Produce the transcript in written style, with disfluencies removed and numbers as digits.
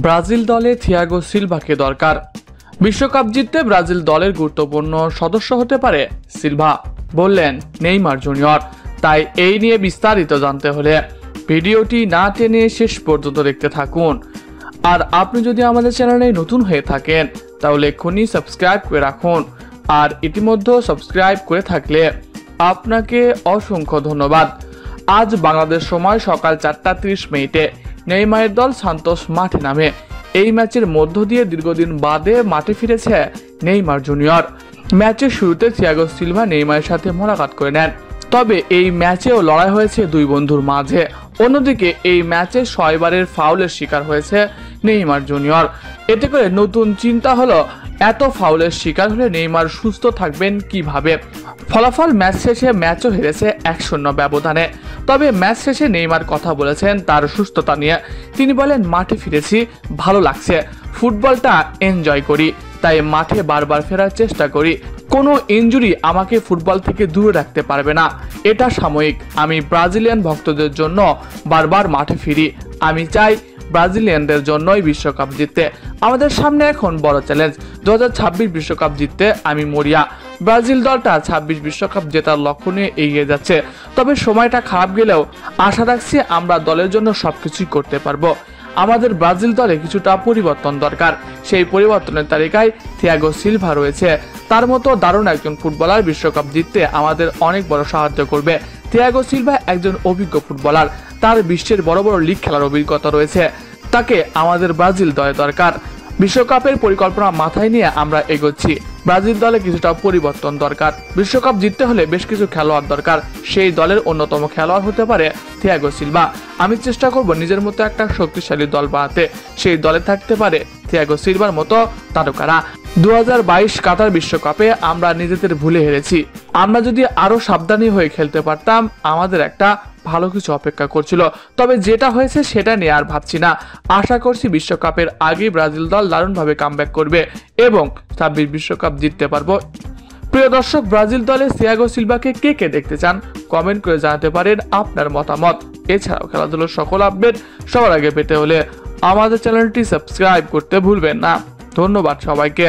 Brazil দলে Thiago সিলভাকে দরকার। বিশ্বকাপ জিততে ব্রাজিল দলের গুরুত্বপূর্ণ সদস্য হতে পারে সিলভা, বললেন নেইমার জুনিয়র। তাই এই নিয়ে বিস্তারিত জানতে হলে ভিডিওটি না টেনে শেষ পর্যন্ত দেখতে থাকুন। আর আপনি যদি আমাদের চ্যানেলে নতুন হয়ে থাকেন তাহলে এক্ষুনি সাবস্ক্রাইব করে রাখুন। আর ইতিমধ্যে সাবস্ক্রাইব করে থাকলে আপনাকে অসংখ্য ধন্যবাদ। আজ বাংলাদেশ সময় সকাল 4:30 নেইমারের দল সান্তোস মাঠে নামে। এই ম্যাচের মধ্য দিয়ে দীর্ঘদিন বাদে মাঠে ফিরেছে নেইমার জুনিয়র। ম্যাচের শুরুতে থিয়াগো সিলভা নেইমারের সাথে মোলাকাত করে নেন, তবে এই ম্যাচেও লড়াই হয়েছে দুই বন্ধুর মাঝে। অন্যদিকে এই ম্যাচে 6 বারের ফাউলের শিকার হয়েছে নেইমার জুনিয়র। এতে করে নতুন চিন্তা হলো, এত ফাউলের শিকার হলে নেইমার সুস্থ থাকবেন কিভাবে। ফলাফল ম্যাচ শেষে ম্যাচও হেরেছে 1-0 ব্যবধানে। তবে ম্যাচ শেষে নেইমার কথা বলেছেন তার সুস্থতা নিয়ে। তিনি বলেন, মাঠে ফিরেছি, ভালো লাগছে, ফুটবলটা এনজয় করি, তাই মাঠে বারবার ফেরার চেষ্টা করি। কোনো ইনজুরি আমাকে ফুটবল থেকে দূরে রাখতে পারবে না, এটা সাময়িক। আমি ব্রাজিলিয়ান ভক্তদের জন্য বারবার মাঠে ফিরি। আমি চাই ব্রাজিলিয়ানদের জন্যই বিশ্বকাপ জিততে। আমাদের সামনে এখন বড় চ্যালেঞ্জ, 2026 বিশ্বকাপ জিততে আমি মরিয়া। ব্রাজিল দলটা 26 বিশ্বকাপ জেতার লক্ষ্য নিয়ে এগিয়ে যাচ্ছে। তবে সময়টা খারাপ গেলেও আশা রাখছি আমরা দলের জন্য সবকিছুই করতে পারবো। আমাদের ব্রাজিল দলে কিছুটা পরিবর্তন দরকার। সেই পরিবর্তনের তালিকায় থিয়াগো সিলভা রয়েছে। তার মতো দারুণ একজন ফুটবলার বিশ্বকাপ জিততে আমাদের অনেক বড় সাহায্য করবে। থিয়াগো সিলভা একজন অভিজ্ঞ ফুটবলার, তার বিশ্বের বড় বড় লিগ খেলার অভিজ্ঞতা রয়েছে। তাকে আমাদের ব্রাজিল দলে দরকার। বিশ্বকাপের পরিকল্পনা মাথায় নিয়ে আমরা এগোচ্ছি। ব্রাজিল দলে কিছুটা পরিবর্তন দরকার। বিশ্বকাপ জিততে হলে বেশ কিছু খেলোয়াড় দরকার। সেই দলের অন্যতম খেলোয়াড় হতে পারে থিয়াগো সিলভা। আমি চেষ্টা করব নিজের মতো একটা শক্তিশালী দল বানাতে। সেই দলে থাকতে পারে থিয়াগো সিলভার মতো তারকারা। 2022 কাতার বিশ্বকাপে আমরা নিজেদের ভুলে হেরেছি। আমরা যদি আরো সাবধানী হয়ে খেলতে পারতাম, আমাদের একটা ভালো কিছু অপেক্ষা করছিল। তবে যেটা হয়েছে সেটা নিয়ে আর ভাবছি না। আশা করছি বিশ্বকাপের আগে ব্রাজিল দল দারুণভাবে কামব্যাক করবে এবং 26 বিশ্বকাপ জিততে পারবো। প্রিয় দর্শক, ব্রাজিল দলে থিয়াগো সিলভাকে কে কে দেখতে চান কমেন্ট করে জানাতে পারেন আপনার মতামত। এছাড়াও খেলাধুলার সকল আপডেট সবার আগে পেতে হলে আমাদের চ্যানেলটি সাবস্ক্রাইব করতে ভুলবেন না। ধন্যবাদ সবাইকে।